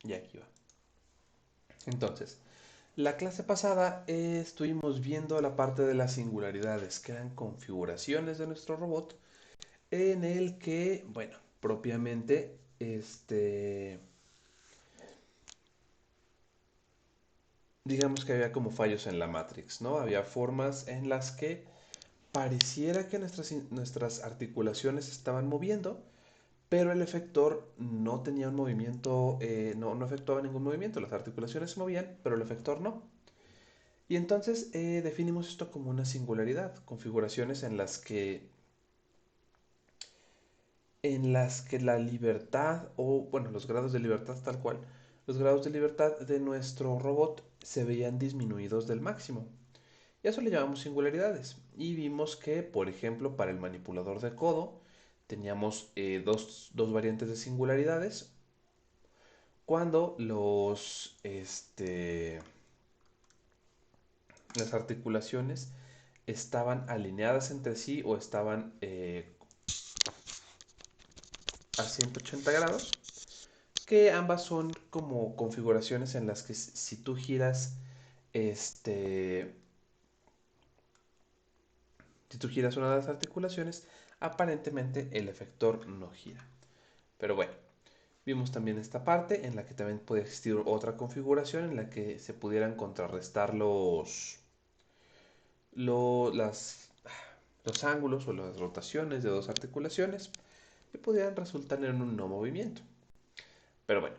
Y aquí va. Entonces, la clase pasada estuvimos viendo la parte de las singularidades, que eran configuraciones de nuestro robot, en el que, bueno, propiamente, digamos que había como fallos en la Matrix, ¿no? Había formas en las que pareciera que nuestras articulaciones se estaban moviendo, pero el efector no tenía un movimiento, no efectuaba ningún movimiento. Las articulaciones se movían, pero el efector no. Y entonces definimos esto como una singularidad, configuraciones en las que la libertad, o bueno, los grados de libertad tal cual, los grados de libertad de nuestro robot se veían disminuidos del máximo. Y a eso le llamamos singularidades. Y vimos que, por ejemplo, para el manipulador de codo, teníamos dos variantes de singularidades. Cuando las articulaciones estaban alineadas entre sí o estaban a 180 grados, que ambas son como configuraciones en las que si tú giras, este, si tú giras una de las articulaciones, aparentemente el efector no gira. Pero bueno, vimos también esta parte en la que también puede existir otra configuración en la que se pudieran contrarrestar lo- las, los ángulos o las rotaciones de dos articulaciones que pudieran resultar en un no movimiento. Pero bueno,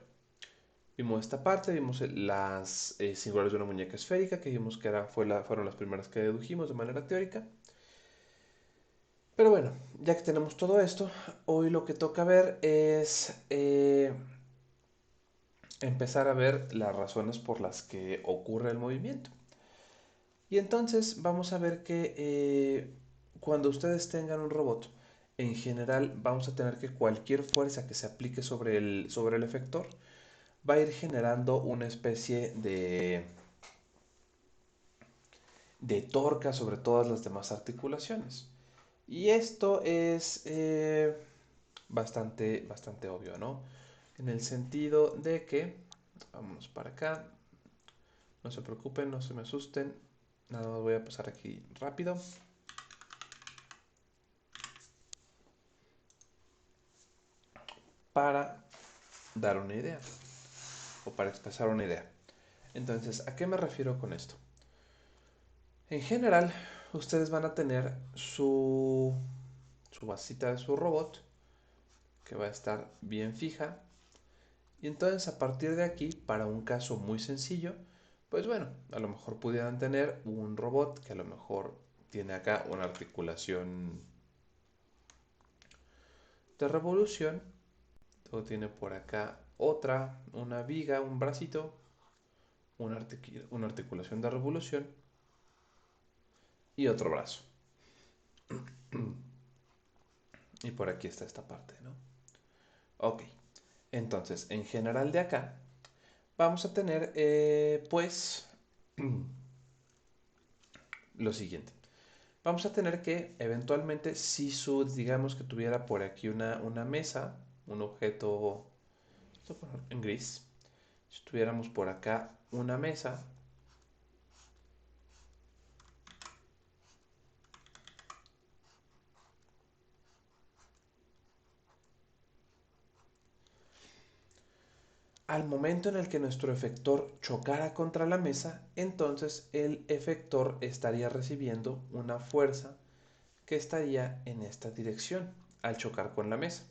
vimos esta parte, vimos las singulares de una muñeca esférica, que vimos que fueron las primeras que dedujimos de manera teórica. Pero bueno, ya que tenemos todo esto, hoy lo que toca ver es empezar a ver las razones por las que ocurre el movimiento. Y entonces vamos a ver que cuando ustedes tengan un robot, en general vamos a tener que cualquier fuerza que se aplique sobre el efector va a ir generando una especie de torca sobre todas las demás articulaciones. Y esto es bastante obvio, ¿no? En el sentido de que, vámonos para acá, no se preocupen, no se me asusten, nada más voy a pasar aquí rápido para dar una idea o para expresar una idea. Entonces, ¿a qué me refiero con esto? En general, ustedes van a tener su basita de su robot que va a estar bien fija. Y entonces a partir de aquí, para un caso muy sencillo, pues bueno, a lo mejor pudieran tener un robot que a lo mejor tiene acá una articulación de revolución, luego tiene por acá otra, una viga, un bracito, una articulación de revolución y otro brazo. Y por aquí está esta parte, ¿no? Ok, entonces en general de acá vamos a tener pues lo siguiente. Vamos a tener que eventualmente, si digamos que tuviera por aquí una mesa, un objeto en gris, si tuviéramos por acá una mesa, al momento en el que nuestro efector chocara contra la mesa, entonces el efector estaría recibiendo una fuerza que estaría en esta dirección al chocar con la mesa.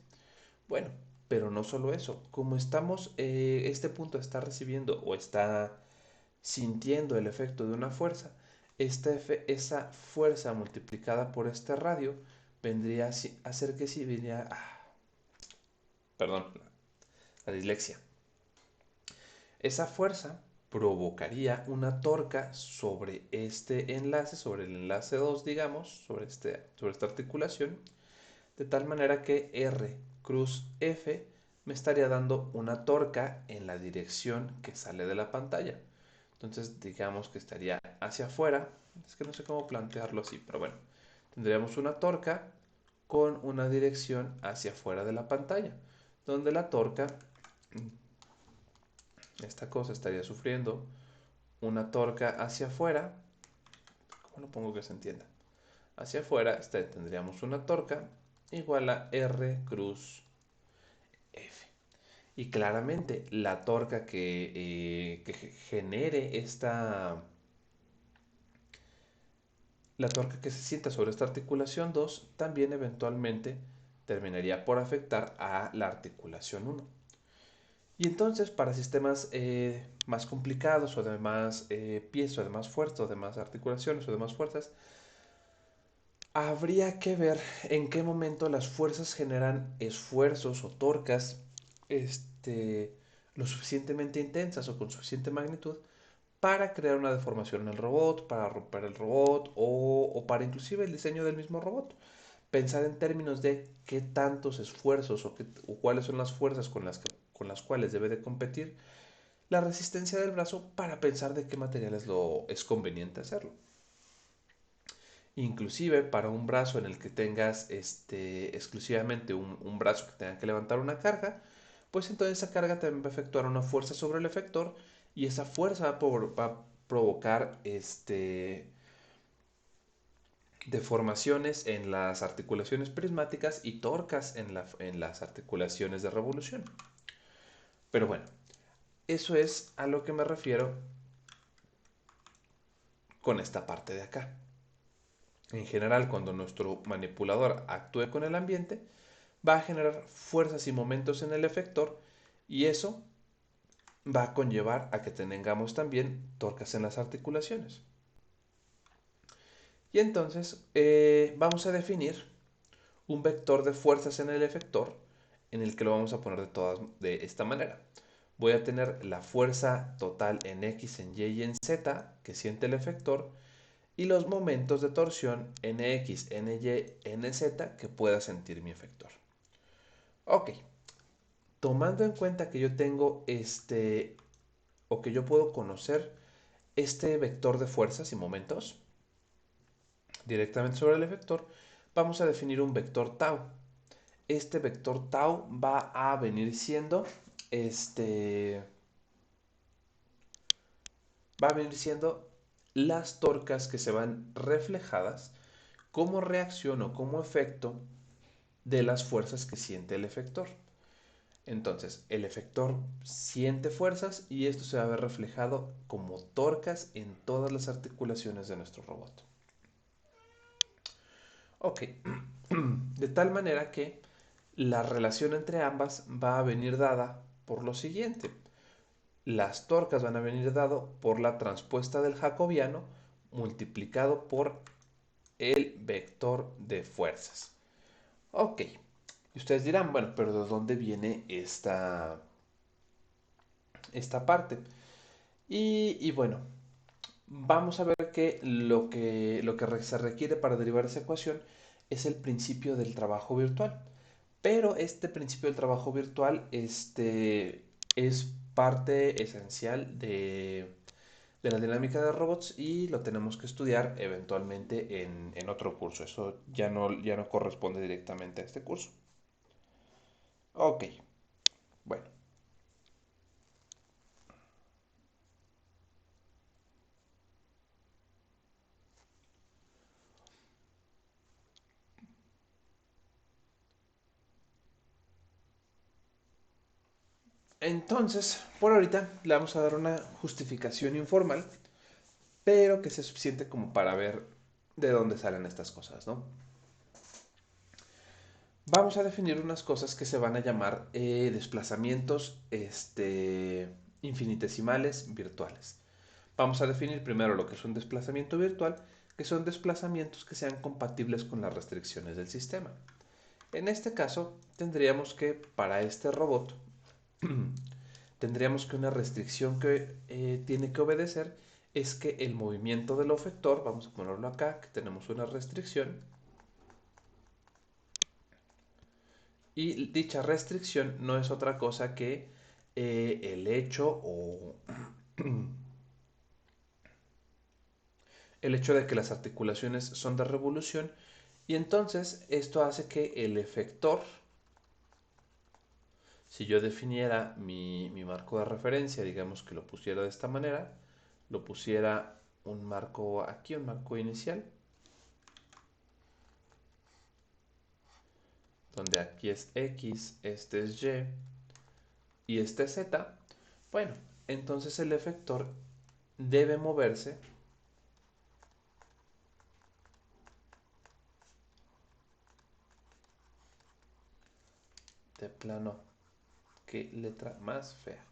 Bueno, pero no solo eso, como este punto está recibiendo o está sintiendo el efecto de una fuerza, esa fuerza multiplicada por este radio vendría a hacer que si viniera, perdón, la dislexia. Esa fuerza provocaría una torca sobre este enlace, sobre el enlace 2, digamos, sobre esta articulación, de tal manera que R cruz F me estaría dando una torca en la dirección que sale de la pantalla. Entonces, digamos que estaría hacia afuera. Es que no sé cómo plantearlo así, pero bueno. Tendríamos una torca con una dirección hacia afuera de la pantalla, donde la torca esta cosa estaría sufriendo una torca hacia afuera. ¿Cómo lo pongo que se entienda? Hacia afuera tendríamos una torca igual a R cruz F. Y claramente la torca que genere la torca que se sienta sobre esta articulación 2 también eventualmente terminaría por afectar a la articulación 1. Y entonces para sistemas más complicados o de más pies o de más fuerza o de más articulaciones o de más fuerzas, habría que ver en qué momento las fuerzas generan esfuerzos o torcas lo suficientemente intensas o con suficiente magnitud para crear una deformación en el robot, para romper el robot o para inclusive el diseño del mismo robot. Pensar en términos de qué tantos esfuerzos o cuáles son las fuerzas con las cuales debe de competir la resistencia del brazo para pensar de qué materiales es conveniente hacerlo. Inclusive para un brazo en el que tengas exclusivamente un brazo que tenga que levantar una carga, pues entonces esa carga también va a efectuar una fuerza sobre el efector y esa fuerza va a provocar deformaciones en las articulaciones prismáticas y torcas en las articulaciones de revolución. Pero bueno, eso es a lo que me refiero con esta parte de acá. En general, cuando nuestro manipulador actúe con el ambiente, va a generar fuerzas y momentos en el efector y eso va a conllevar a que tengamos también torcas en las articulaciones. Y entonces vamos a definir un vector de fuerzas en el efector en el que lo vamos a poner de esta manera. Voy a tener la fuerza total en X, en Y y en Z que siente el efector y los momentos de torsión NX, NY, NZ que pueda sentir mi efector. Ok, tomando en cuenta que yo tengo o que yo puedo conocer este vector de fuerzas y momentos directamente sobre el efector, vamos a definir un vector tau. Este vector tau va a venir siendo las torcas que se van reflejadas como reacción o como efecto de las fuerzas que siente el efector. Entonces, el efector siente fuerzas y esto se va a ver reflejado como torcas en todas las articulaciones de nuestro robot. Ok, de tal manera que la relación entre ambas va a venir dada por lo siguiente. Las torcas van a venir dado por la transpuesta del jacobiano multiplicado por el vector de fuerzas. Ok, y ustedes dirán, bueno, pero ¿de dónde viene esta parte? Y bueno, vamos a ver que lo que se requiere para derivar esa ecuación es el principio del trabajo virtual. Pero este principio del trabajo virtual es parte esencial de la dinámica de robots y lo tenemos que estudiar eventualmente en otro curso. Eso ya no corresponde directamente a este curso. Ok, bueno. Entonces, por ahorita le vamos a dar una justificación informal, pero que sea suficiente como para ver de dónde salen estas cosas, ¿no? Vamos a definir unas cosas que se van a llamar desplazamientos infinitesimales virtuales. Vamos a definir primero lo que es un desplazamiento virtual, que son desplazamientos que sean compatibles con las restricciones del sistema. En este caso, tendríamos que, para este robot, tendríamos que una restricción que tiene que obedecer es que el movimiento del efector, vamos a ponerlo acá, que tenemos una restricción, y dicha restricción no es otra cosa que el hecho el hecho de que las articulaciones son de revolución y entonces esto hace que el efector Si yo definiera mi marco de referencia, digamos que lo pusiera de esta manera, lo pusiera un marco aquí, un marco inicial, donde aquí es X, este es Y y este es Z, bueno, entonces el efector debe moverse de plano. Qué letra más fea.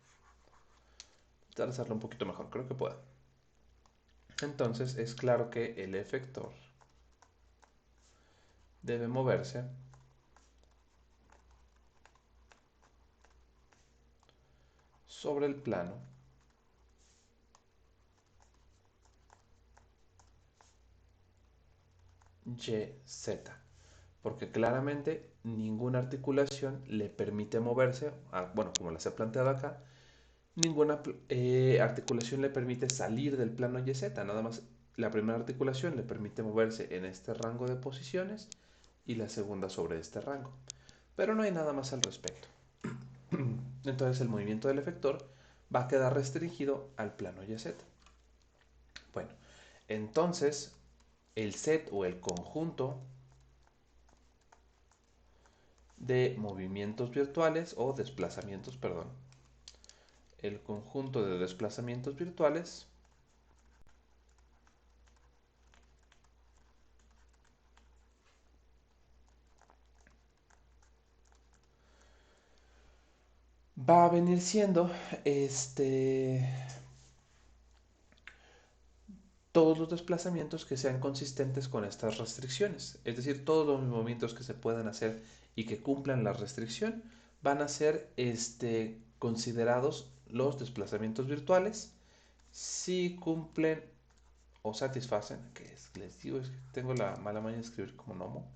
Voy a hacerlo un poquito mejor, creo que puedo. Entonces es claro que el efector debe moverse sobre el plano YZ, porque claramente ninguna articulación le permite moverse, bueno, como las he planteado acá, ninguna articulación le permite salir del plano YZ, nada más la primera articulación le permite moverse en este rango de posiciones y la segunda sobre este rango, pero no hay nada más al respecto. Entonces el movimiento del efector va a quedar restringido al plano YZ. Bueno, entonces el set o el conjunto de movimientos virtuales o desplazamientos, perdón, el conjunto de desplazamientos virtuales va a venir siendo todos los desplazamientos que sean consistentes con estas restricciones. Es decir, todos los movimientos que se puedan hacer y que cumplan la restricción van a ser considerados los desplazamientos virtuales si cumplen o satisfacen, que es, les digo, es que tengo la mala maña de escribir como Nomo,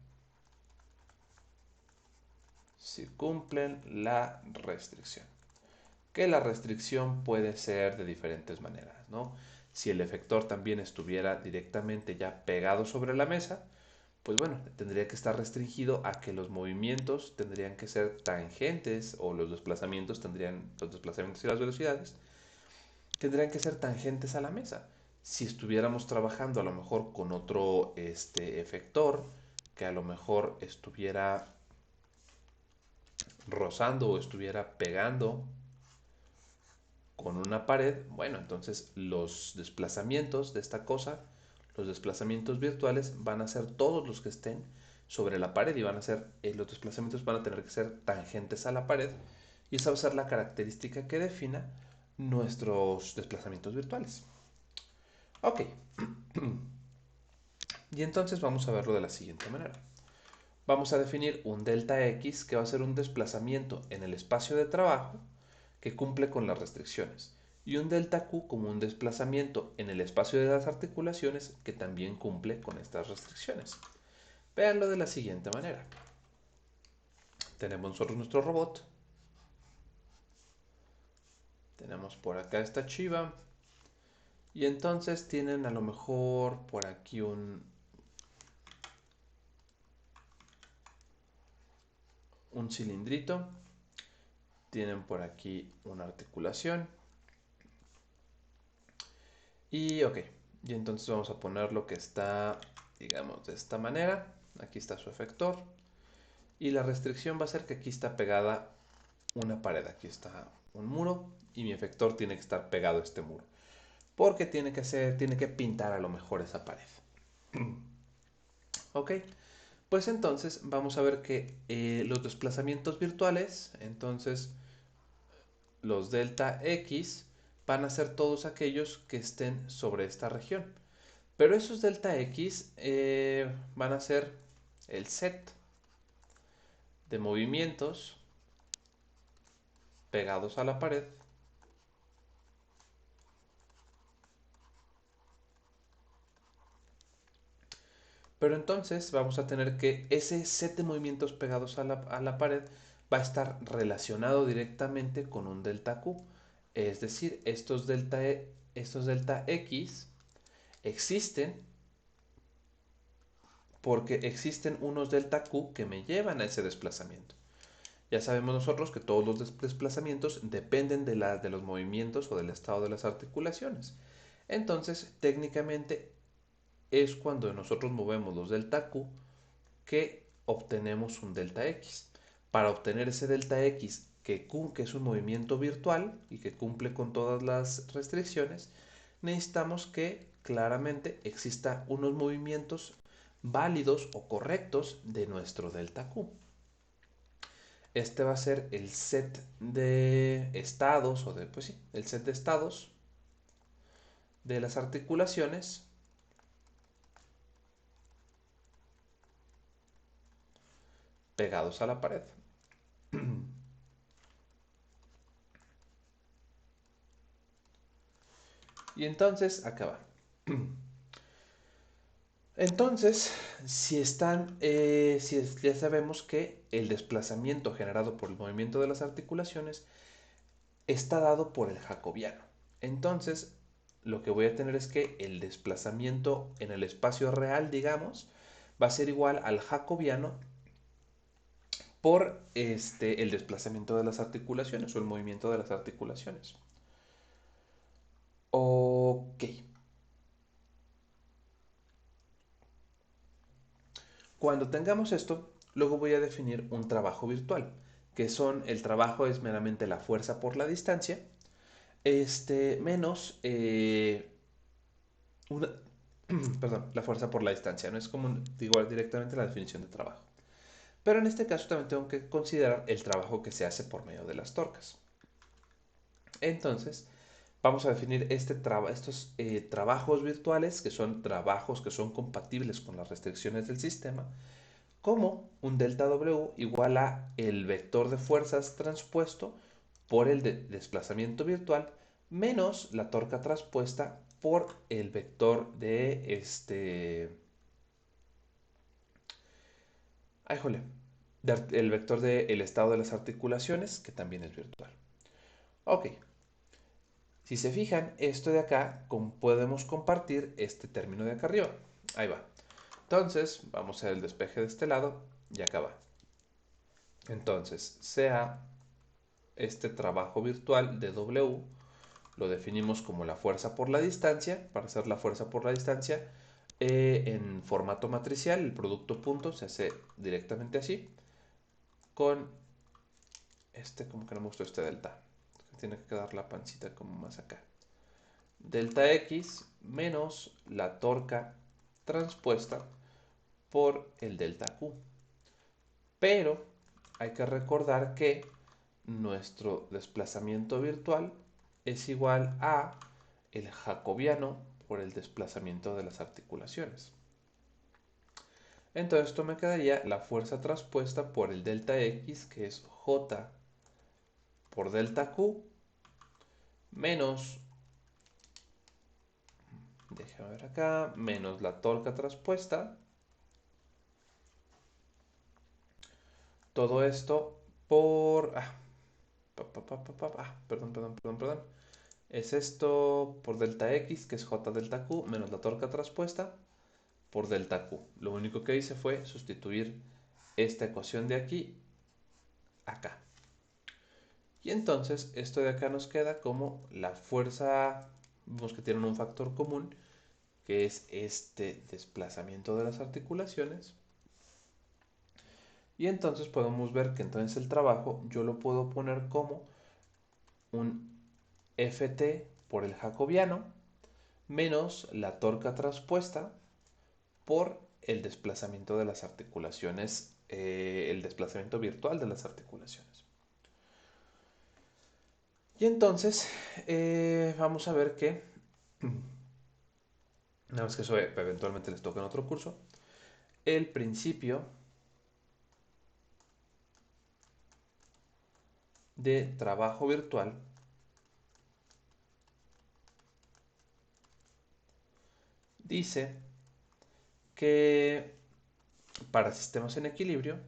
si cumplen la restricción. Que la restricción puede ser de diferentes maneras, ¿no? Si el efector también estuviera directamente ya pegado sobre la mesa, pues bueno, tendría que estar restringido a que los movimientos tendrían que ser tangentes o los desplazamientos y las velocidades tendrían que ser tangentes a la mesa. Si estuviéramos trabajando a lo mejor con otro efector que a lo mejor estuviera rozando o estuviera pegando con una pared, bueno, entonces los desplazamientos de esta cosa, los desplazamientos virtuales van a ser todos los que estén sobre la pared y van a ser, los desplazamientos van a tener que ser tangentes a la pared y esa va a ser la característica que defina nuestros desplazamientos virtuales. Ok, y entonces vamos a verlo de la siguiente manera. Vamos a definir un delta X que va a ser un desplazamiento en el espacio de trabajo que cumple con las restricciones y un delta Q como un desplazamiento en el espacio de las articulaciones que también cumple con estas restricciones. Véanlo de la siguiente manera. Tenemos nosotros nuestro robot. Tenemos por acá esta chiva. Y entonces tienen a lo mejor por aquí un cilindrito. Tienen por aquí una articulación. Y ok, y entonces vamos a poner lo que está, digamos, de esta manera. Aquí está su efector. Y la restricción va a ser que aquí está pegada una pared. Aquí está un muro y mi efector tiene que estar pegado a este muro. Porque tiene que pintar a lo mejor esa pared. Ok, pues entonces vamos a ver que los desplazamientos virtuales, entonces los delta X, van a ser todos aquellos que estén sobre esta región. Pero esos delta X van a ser el set de movimientos pegados a la pared pero entonces vamos a tener que ese set de movimientos pegados a la pared va a estar relacionado directamente con un delta Q. Es decir, estos delta X existen porque existen unos delta Q que me llevan a ese desplazamiento. Ya sabemos nosotros que todos los desplazamientos dependen de los movimientos o del estado de las articulaciones. Entonces, técnicamente es cuando nosotros movemos los delta Q que obtenemos un delta X. Para obtener ese delta X que es un movimiento virtual y que cumple con todas las restricciones, necesitamos que claramente exista unos movimientos válidos o correctos de nuestro delta Q. Este va a ser el set de estados, o de, pues sí, el set de estados de las articulaciones pegados a la pared. Y entonces, acá va. Entonces, si ya sabemos que el desplazamiento generado por el movimiento de las articulaciones está dado por el jacobiano. Entonces, lo que voy a tener es que el desplazamiento en el espacio real, digamos, va a ser igual al jacobiano por el desplazamiento de las articulaciones o el movimiento de las articulaciones. Ok. Cuando tengamos esto, luego voy a definir un trabajo virtual, que son el trabajo es meramente la fuerza por la distancia, menos una, perdón, la fuerza por la distancia, no es como igual directamente la definición de trabajo. Pero en este caso también tengo que considerar el trabajo que se hace por medio de las torcas. Entonces, vamos a definir estos trabajos virtuales, que son trabajos que son compatibles con las restricciones del sistema, como un delta W igual a el vector de fuerzas transpuesto por el desplazamiento virtual menos la torca transpuesta por el vector de ay, jole, el vector del estado de las articulaciones, que también es virtual. Ok, si se fijan, esto de acá podemos compartir este término de acá arriba. Ahí va. Entonces, vamos a hacer el despeje de este lado y acá va. Entonces, sea este trabajo virtual de W, lo definimos como la fuerza por la distancia. Para hacer la fuerza por la distancia, en formato matricial, el producto punto se hace directamente así, con como que no me gustó este delta. Tiene que quedar la pancita como más acá. Delta X menos la torca transpuesta por el delta Q. Pero hay que recordar que nuestro desplazamiento virtual es igual a el jacobiano por el desplazamiento de las articulaciones. Entonces esto me quedaría la fuerza transpuesta por el delta X, que es J por delta Q, menos, déjame ver acá, menos la torca transpuesta. Todo esto por... perdón. Es esto por delta X, que es J delta Q, menos la torca transpuesta por delta Q. Lo único que hice fue sustituir esta ecuación de aquí acá. Y entonces esto de acá nos queda como la fuerza, vemos que tienen un factor común, que es este desplazamiento de las articulaciones. Y entonces podemos ver que entonces el trabajo yo lo puedo poner como un Ft por el jacobiano menos la torca transpuesta por el desplazamiento de las articulaciones, el desplazamiento virtual de las articulaciones. Y entonces vamos a ver que, nada más que eso eventualmente les toca en otro curso, el principio de trabajo virtual dice que para sistemas en equilibrio,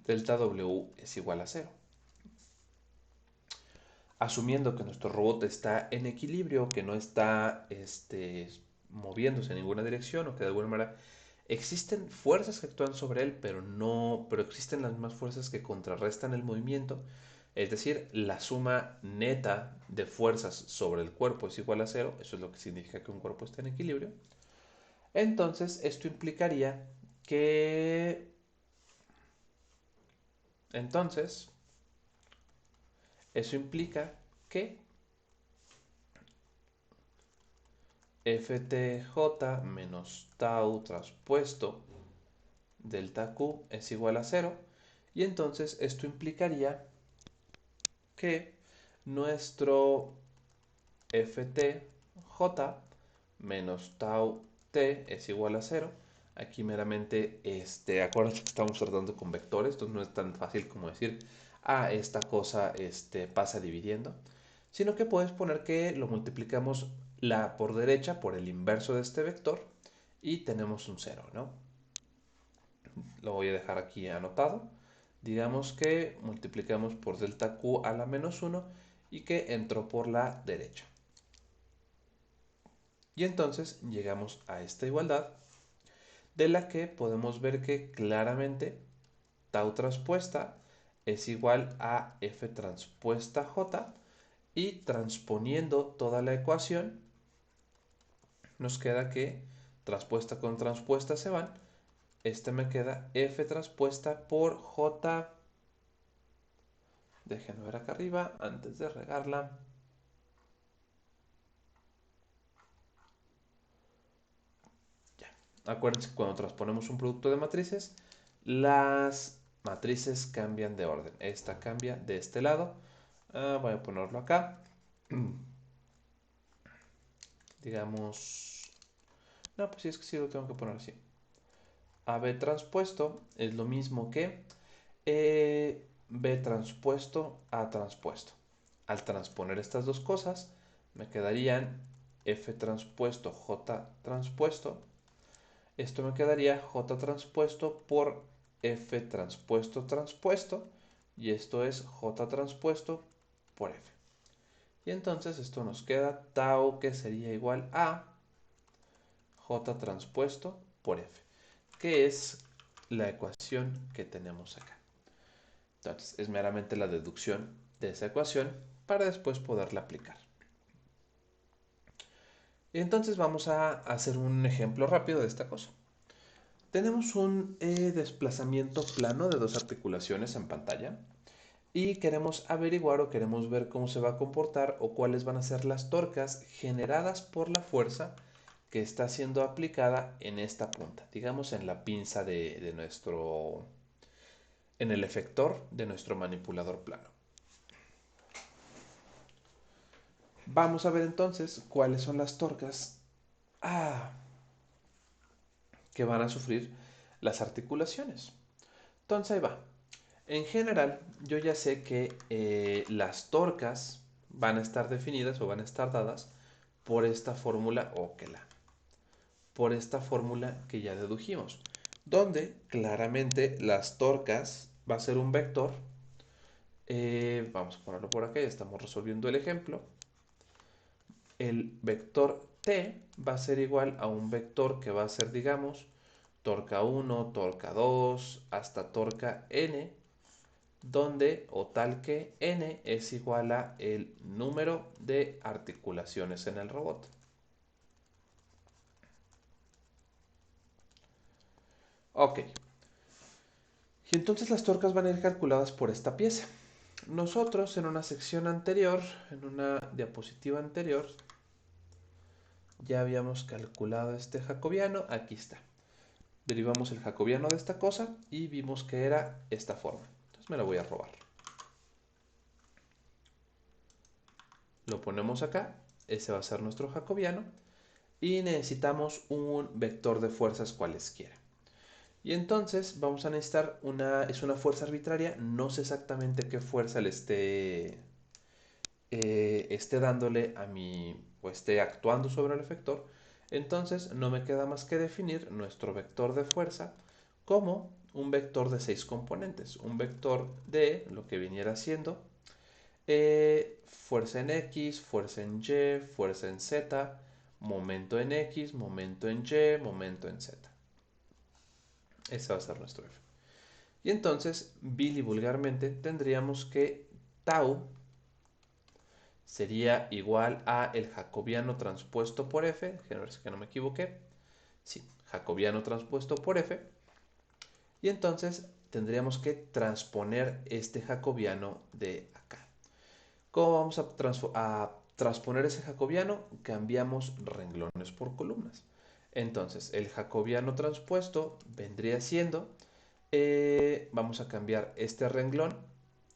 delta W es igual a cero. Asumiendo que nuestro robot está en equilibrio, que no está moviéndose en ninguna dirección o que de alguna manera existen fuerzas que actúan sobre él, pero existen las mismas fuerzas que contrarrestan el movimiento. Es decir, la suma neta de fuerzas sobre el cuerpo es igual a cero. Eso es lo que significa que un cuerpo está en equilibrio. Entonces, esto implicaría que... Entonces, eso implica que ftj menos tau traspuesto delta q es igual a cero. Y entonces esto implicaría que nuestro ftj menos tau t es igual a cero. Aquí meramente, acuérdense que estamos tratando con vectores, entonces no es tan fácil como decir, esta cosa pasa dividiendo, sino que puedes poner que lo multiplicamos por derecha por el inverso de este vector y tenemos un cero, ¿no? Lo voy a dejar aquí anotado. Digamos que multiplicamos por delta q a la menos 1 y que entró por la derecha. Y entonces llegamos a esta igualdad de la que podemos ver que claramente tau transpuesta es igual a f transpuesta j, y transponiendo toda la ecuación nos queda que transpuesta con transpuesta se van. Me queda f transpuesta por j. Déjenme ver acá arriba antes de regarla. Ya. Acuérdense que cuando transponemos un producto de matrices, las matrices cambian de orden. Esta cambia de este lado. Voy a ponerlo acá. Digamos... No, pues sí, es que sí lo tengo que poner así. AB transpuesto es lo mismo que B transpuesto A transpuesto. Al transponer estas dos cosas, me quedarían F transpuesto J transpuesto. Esto me quedaría J transpuesto por F transpuesto transpuesto. Y esto es J transpuesto por F. Y entonces esto nos queda tau, que sería igual a J transpuesto por F, que es la ecuación que tenemos acá. Entonces es meramente la deducción de esa ecuación para después poderla aplicar. Entonces vamos a hacer un ejemplo rápido de esta cosa. Tenemos un desplazamiento plano de dos articulaciones en pantalla y queremos averiguar o queremos ver cómo se va a comportar o cuáles van a ser las torcas generadas por la fuerza que está siendo aplicada en esta punta, digamos en la pinza de nuestro, en el efector de nuestro manipulador plano. Vamos a ver entonces cuáles son las torcas que van a sufrir las articulaciones. Entonces ahí va. En general, yo ya sé que las torcas van a estar definidas o van a estar dadas por esta fórmula por esta fórmula que ya dedujimos, donde claramente las torcas va a ser un vector. Vamos a ponerlo por acá, ya estamos resolviendo el ejemplo. El vector t va a ser igual a un vector que va a ser, digamos, torca 1, torca 2, hasta torca n, donde o tal que n es igual a el número de articulaciones en el robot. Ok. Y entonces las torcas van a ir calculadas por esta pieza. Nosotros en una sección anterior, en una diapositiva anterior, ya habíamos calculado este jacobiano. Aquí está. Derivamos el jacobiano de esta cosa y vimos que era esta forma. Entonces me la voy a robar. Lo ponemos acá. Ese va a ser nuestro jacobiano. Y necesitamos un vector de fuerzas cualesquiera. Y entonces vamos a necesitar es una fuerza arbitraria. No sé exactamente qué fuerza le esté dándole a mi, o esté actuando sobre el efector. Entonces no me queda más que definir nuestro vector de fuerza como un vector de 6 componentes. Un vector de lo que viniera siendo fuerza en X, fuerza en Y, fuerza en Z, momento en X, momento en Y, momento en Z. Ese va a ser nuestro F. Y entonces, vulgarmente, tendríamos que tau sería igual a el jacobiano transpuesto por F, déjenme ver si que no me equivoqué, sí, jacobiano transpuesto por F, y entonces tendríamos que transponer este jacobiano de acá. ¿Cómo vamos a transponer ese jacobiano? Cambiamos renglones por columnas. Entonces, el jacobiano transpuesto vendría siendo, vamos a cambiar este renglón,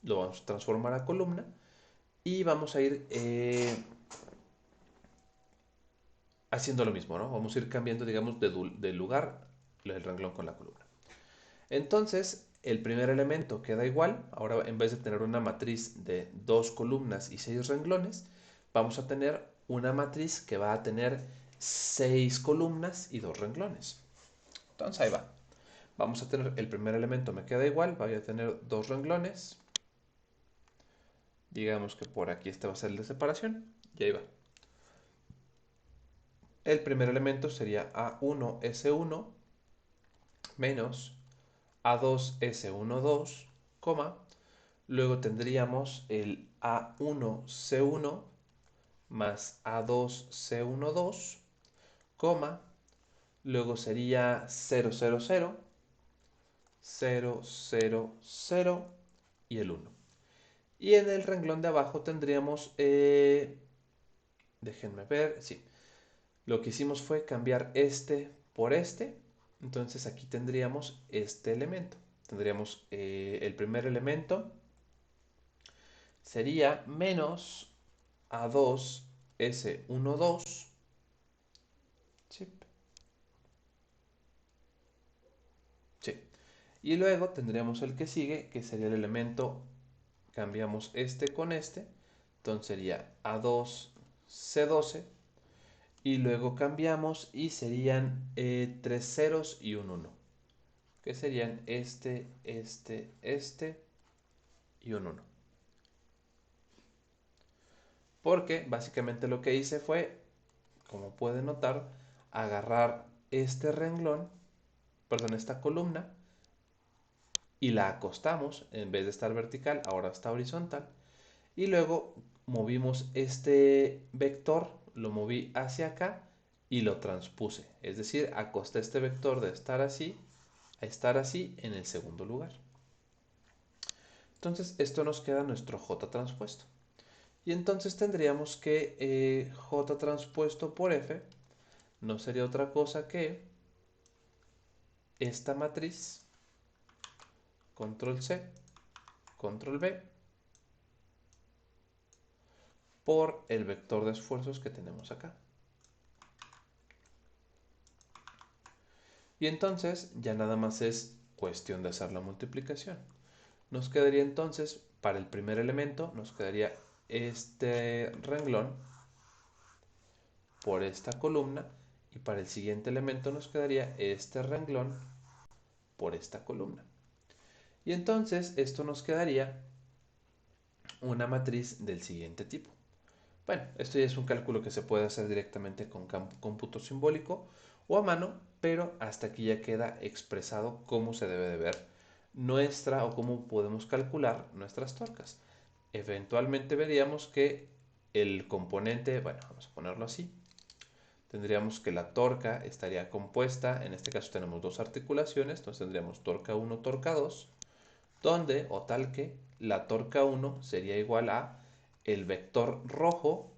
lo vamos a transformar a columna, y vamos a ir haciendo lo mismo, ¿no? Vamos a ir cambiando, digamos, de lugar el renglón con la columna. Entonces, el primer elemento queda igual. Ahora, en vez de tener una matriz de 2 columnas y 6 renglones, vamos a tener una matriz que va a tener 6 columnas y 2 renglones. Entonces, ahí va. Vamos a tener el primer elemento, me queda igual, voy a tener 2 renglones. Digamos que por aquí este va a ser el de separación. Y ahí va. El primer elemento sería A1S1 menos A2S12, luego tendríamos el A1C1 más A2C12, luego sería 0, 0, 0, 0, 0, 0 y el 1. Y en el renglón de abajo tendríamos, déjenme ver, sí, lo que hicimos fue cambiar este por este. Entonces aquí tendríamos este elemento. Tendríamos el primer elemento sería menos A2S12. Sí. Sí. Y luego tendríamos el que sigue, que sería el elemento, cambiamos este con este. Entonces sería A2C12. Y luego cambiamos y serían 3 ceros y un 1. Que serían este y un 1. Porque básicamente lo que hice fue, como pueden notar, agarrar este renglón, perdón, esta columna, y la acostamos, en vez de estar vertical, ahora está horizontal, y luego movimos este vector, lo moví hacia acá y lo transpuse, es decir, acosté este vector de estar así a estar así en el segundo lugar. Entonces esto nos queda nuestro J transpuesto. Y entonces tendríamos que J transpuesto por F no sería otra cosa que esta matriz, control C, control V, por el vector de esfuerzos que tenemos acá. Y entonces ya nada más es cuestión de hacer la multiplicación. Nos quedaría entonces, para el primer elemento, nos quedaría este renglón por esta columna, y para el siguiente elemento nos quedaría este renglón por esta columna. Y entonces esto nos quedaría una matriz del siguiente tipo. Bueno, esto ya es un cálculo que se puede hacer directamente con cómputo simbólico o a mano, pero hasta aquí ya queda expresado cómo se debe de ver nuestra o cómo podemos calcular nuestras torcas. Eventualmente veríamos que el componente, bueno, vamos a ponerlo así, tendríamos que la torca estaría compuesta, en este caso tenemos dos articulaciones, entonces tendríamos torca 1, torca 2, donde o tal que la torca 1 sería igual a el vector rojo,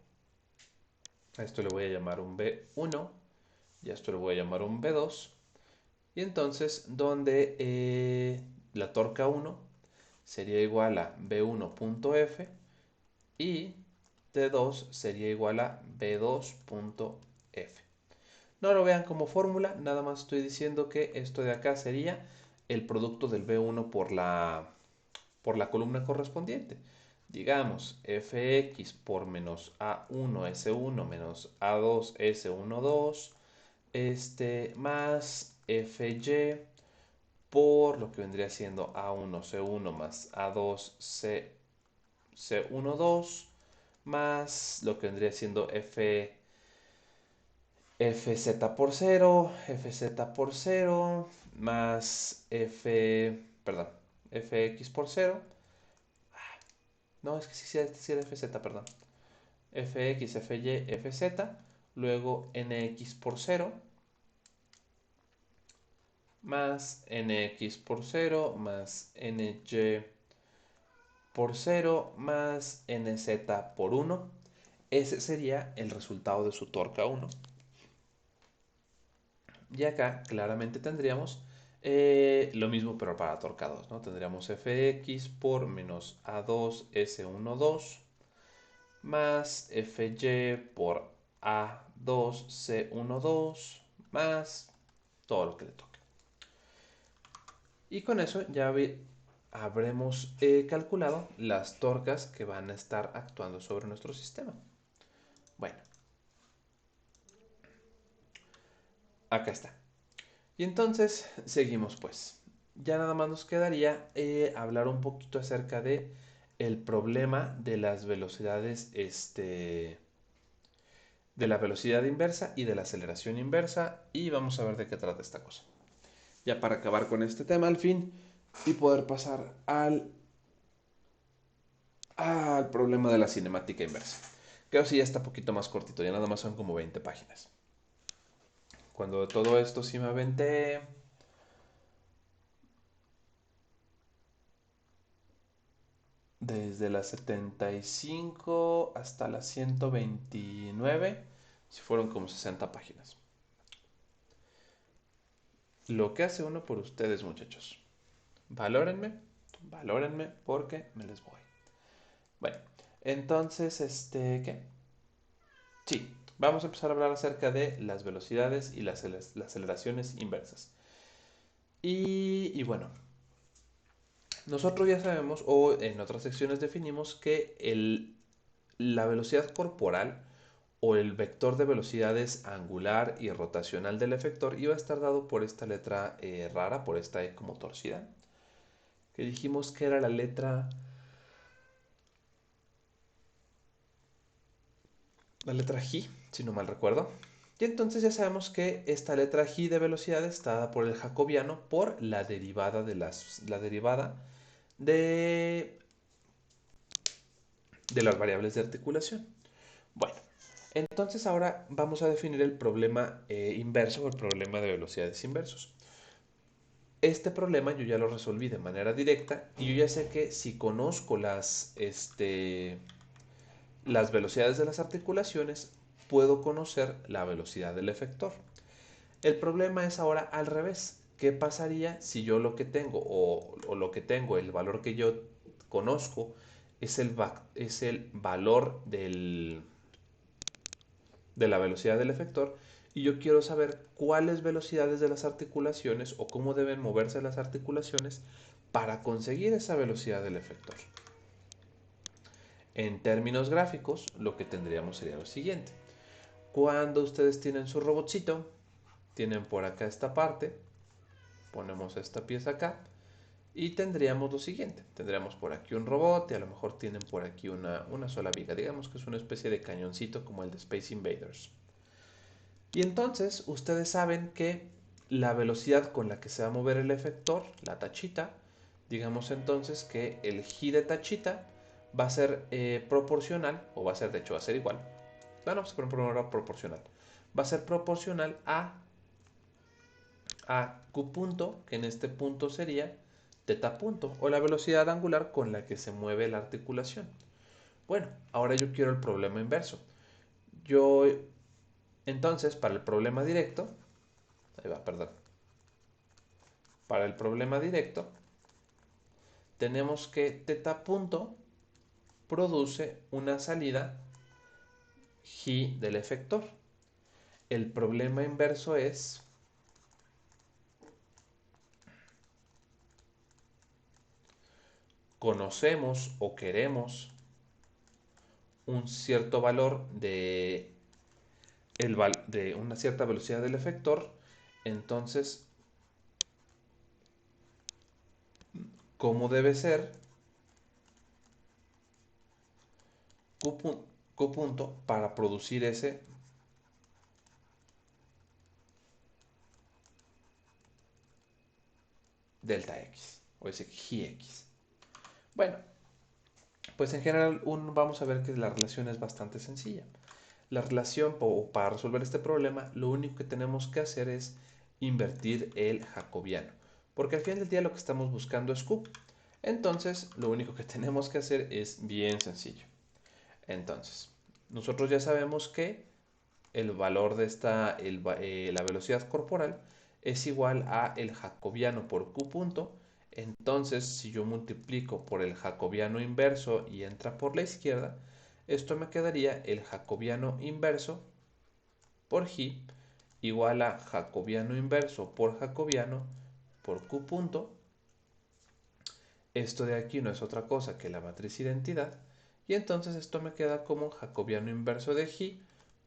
a esto le voy a llamar un B1 y a esto le voy a llamar un B2, y entonces donde la torca 1 sería igual a B1.F y T2 sería igual a B2.F. No lo vean como fórmula, nada más estoy diciendo que esto de acá sería el producto del B1 por la columna correspondiente. Digamos, fx por menos a1s1 menos a2s12 más fy por lo que vendría siendo a1c1 más a2c12 más lo que vendría siendo f Fz por cero, Fz por cero, más perdón, Fx por cero. No, es que sí era Fz, perdón. Fx, Fy, Fz, luego Nx por cero, más Nx por cero, más Ny por cero, más Nz por uno. Ese sería el resultado de su torca 1. Y acá claramente tendríamos lo mismo pero para torca 2, ¿no? Tendríamos Fx por menos A2S12 más Fy por A2C12 más todo lo que le toque. Y con eso ya habremos calculado las torcas que van a estar actuando sobre nuestro sistema. Bueno, acá está. Y entonces seguimos pues. Ya nada más nos quedaría hablar un poquito acerca de el problema de las velocidades, de la velocidad inversa y de la aceleración inversa, y vamos a ver de qué trata esta cosa. Ya para acabar con este tema al fin y poder pasar al problema de la cinemática inversa. Creo que sí ya está un poquito más cortito, ya nada más son como 20 páginas. Cuando todo esto sí me aventé desde las 75 hasta las 129, si fueron como 60 páginas. Lo que hace uno por ustedes, muchachos. Valórenme, valórenme porque me les voy. Bueno, entonces, ¿qué? Sí, vamos a empezar a hablar acerca de las velocidades y las aceleraciones inversas. Y bueno, nosotros ya sabemos, o en otras secciones definimos, que la velocidad corporal o el vector de velocidades angular y rotacional del efector iba a estar dado por esta letra rara, por esta E como torcida, que dijimos que era la letra G, si no mal recuerdo. Y entonces ya sabemos que esta letra G de velocidad está dada por el jacobiano por la derivada de, de las variables de articulación. Bueno, entonces ahora vamos a definir el problema inverso o el problema de velocidades inversos. Este problema yo ya lo resolví de manera directa y yo ya sé que si conozco las velocidades de las articulaciones, puedo conocer la velocidad del efector. El problema es ahora al revés. ¿Qué pasaría si yo lo que tengo o lo que tengo, el valor que yo conozco, es el valor de la velocidad del efector y yo quiero saber cuáles velocidades de las articulaciones o cómo deben moverse las articulaciones para conseguir esa velocidad del efector? En términos gráficos, lo que tendríamos sería lo siguiente. Cuando ustedes tienen su robotcito, tienen por acá esta parte, ponemos esta pieza acá y tendríamos lo siguiente. Tendríamos por aquí un robot y a lo mejor tienen por aquí una sola viga. Digamos que es una especie de cañoncito como el de Space Invaders. Y entonces ustedes saben que la velocidad con la que se va a mover el efector, la tachita, digamos entonces que el G de tachita va a ser proporcional, o va a ser, de hecho, va a ser igual. No, no, vamos a poner por proporcional. Va a ser proporcional a Q punto, que en este punto sería teta punto, o la velocidad angular con la que se mueve la articulación. Bueno, ahora yo quiero el problema inverso. Yo, entonces, para el problema directo, ahí va, perdón. Para el problema directo, tenemos que teta punto produce una salida G del efector. El problema inverso es conocemos o queremos un cierto valor de una cierta velocidad del efector, entonces, ¿cómo debe ser Q punto para producir delta x o ese g x. Bueno, pues en general vamos a ver que la relación es bastante sencilla. La relación, o para resolver este problema, lo único que tenemos que hacer es invertir el jacobiano, porque al final del día lo que estamos buscando es q. Entonces, lo único que tenemos que hacer es bien sencillo. Entonces, nosotros ya sabemos que el valor de la velocidad corporal es igual a el jacobiano por q punto. Entonces, si yo multiplico por el jacobiano inverso y entra por la izquierda, esto me quedaría el jacobiano inverso por g igual a jacobiano inverso por jacobiano por q punto. Esto de aquí no es otra cosa que la matriz identidad. Y entonces esto me queda como jacobiano inverso de g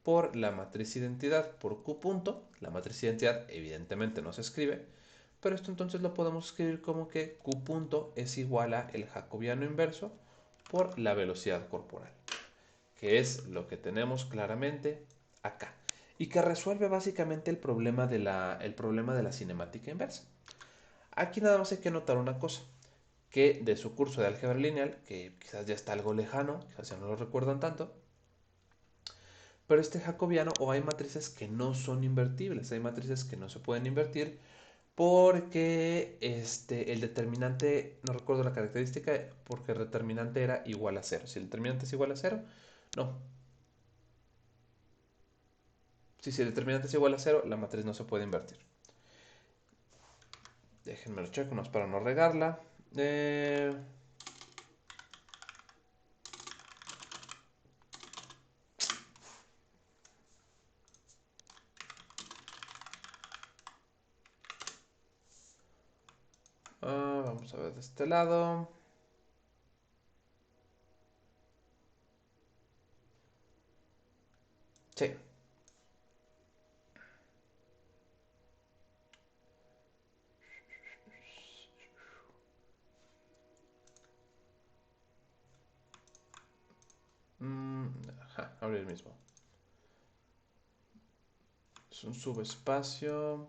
por la matriz identidad por q punto. La matriz identidad evidentemente no se escribe, pero esto entonces lo podemos escribir como que q punto es igual a el jacobiano inverso por la velocidad corporal, que es lo que tenemos claramente acá, y que resuelve básicamente el problema de la cinemática inversa. Aquí nada más hay que notar una cosa, que de su curso de álgebra lineal, que quizás ya está algo lejano, quizás ya no lo recuerdan tanto, pero este jacobiano, o hay matrices que no son invertibles, hay matrices que no se pueden invertir porque el determinante, no recuerdo la característica, porque el determinante era igual a cero. Si el determinante es igual a cero, no. Si el determinante es igual a cero, la matriz no se puede invertir. Déjenme lo checo, más para no regarla. Vamos a ver de este lado. Sí. Ajá, abrir el mismo. Es un subespacio.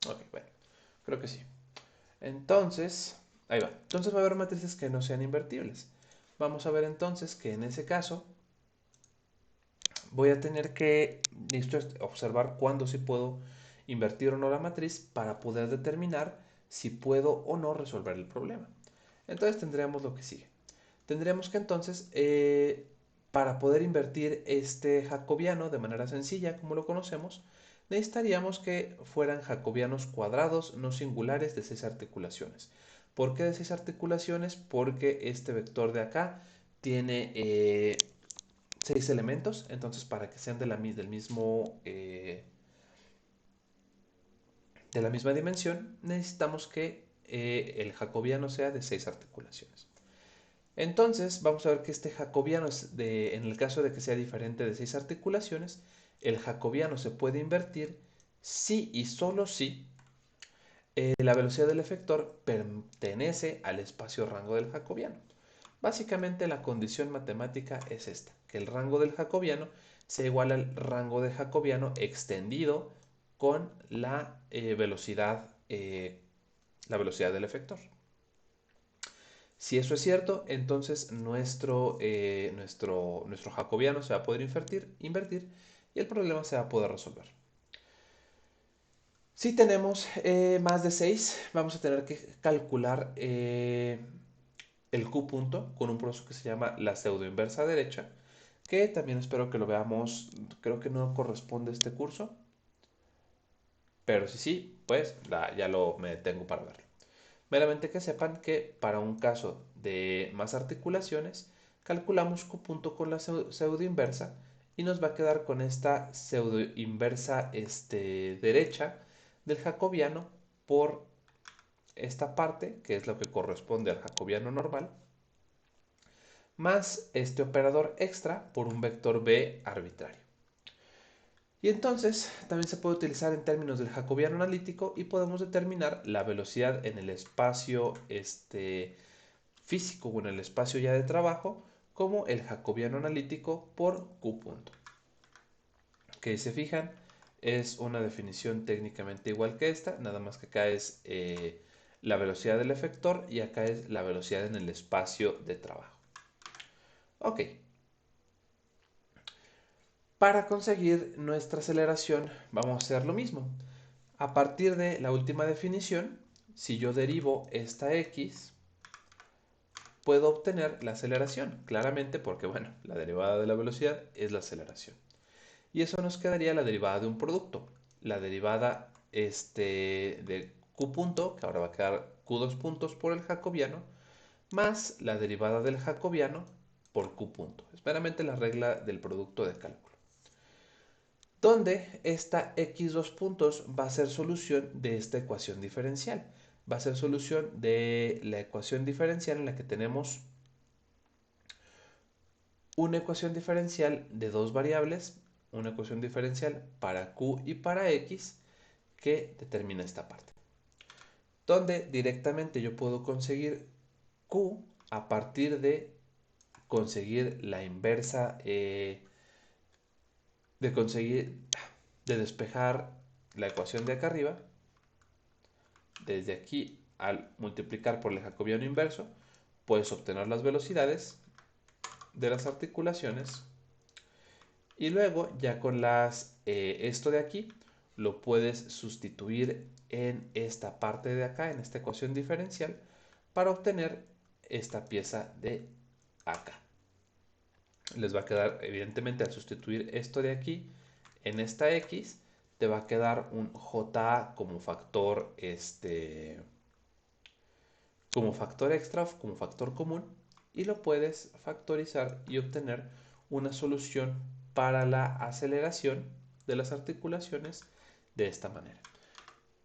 Ok, bueno, creo que sí. Entonces, ahí va. Entonces va a haber matrices que no sean invertibles. Vamos a ver entonces que en ese caso voy a tener que observar cuándo sí puedo invertir o no la matriz para poder determinar si puedo o no resolver el problema. Entonces tendríamos lo que sigue. Tendríamos que entonces, para poder invertir este jacobiano de manera sencilla, como lo conocemos, necesitaríamos que fueran jacobianos cuadrados no singulares de 6 articulaciones. ¿Por qué de 6 articulaciones? Porque este vector de acá tiene 6 elementos, entonces para que sean de la misma dimensión, necesitamos que el jacobiano sea de 6 articulaciones. Entonces, vamos a ver que este jacobiano, en el caso de que sea diferente de 6 articulaciones, el jacobiano se puede invertir si y solo si la velocidad del efector pertenece al espacio rango del jacobiano. Básicamente la condición matemática es esta, que el rango del jacobiano sea igual al rango de jacobiano extendido con la velocidad del efector. Si eso es cierto, entonces nuestro jacobiano se va a poder invertir y el problema se va a poder resolver. Si tenemos más de 6, vamos a tener que calcular el Q punto con un proceso que se llama la pseudoinversa derecha, que también espero que lo veamos. Creo que no corresponde a este curso, pero si sí, pues me detengo para verlo. Meramente que sepan que para un caso de más articulaciones, calculamos Q punto con la pseudoinversa y nos va a quedar con esta pseudoinversa derecha del jacobiano por esta parte, que es lo que corresponde al jacobiano normal, más este operador extra por un vector b arbitrario. Y entonces también se puede utilizar en términos del jacobiano analítico y podemos determinar la velocidad en el espacio físico o en el espacio ya de trabajo como el jacobiano analítico por Q punto. Que si se fijan, es una definición técnicamente igual que esta, nada más que acá es la velocidad del efector y acá es la velocidad en el espacio de trabajo. Ok. Para conseguir nuestra aceleración vamos a hacer lo mismo. A partir de la última definición, si yo derivo esta x, puedo obtener la aceleración, claramente porque, bueno, la derivada de la velocidad es la aceleración. Y eso nos quedaría la derivada de un producto. La derivada de q punto, que ahora va a quedar q2 puntos por el jacobiano, más la derivada del jacobiano por q punto. Es meramente la regla del producto de cálculo. Donde esta x2 puntos va a ser solución de esta ecuación diferencial. Va a ser solución de la ecuación diferencial en la que tenemos una ecuación diferencial de dos variables, una ecuación diferencial para q y para x, que determina esta parte. Donde directamente yo puedo conseguir q a partir de conseguir la inversa, de despejar la ecuación de acá arriba. Desde aquí, al multiplicar por el jacobiano inverso, puedes obtener las velocidades de las articulaciones. Y luego, ya con esto de aquí, lo puedes sustituir en esta parte de acá, en esta ecuación diferencial, para obtener esta pieza de acá. Les va a quedar, evidentemente, al sustituir esto de aquí en esta x, te va a quedar un JA como factor, como factor extra, como factor común, y lo puedes factorizar y obtener una solución para la aceleración de las articulaciones de esta manera.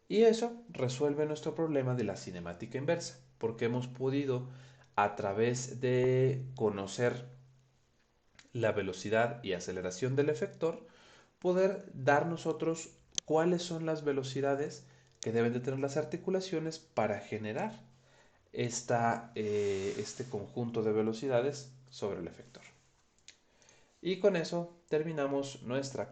Y eso resuelve nuestro problema de la cinemática inversa, porque hemos podido, a través de conocer la velocidad y aceleración del efector, poder dar nosotros cuáles son las velocidades que deben de tener las articulaciones para generar este conjunto de velocidades sobre el efector. Y con eso terminamos nuestra clase.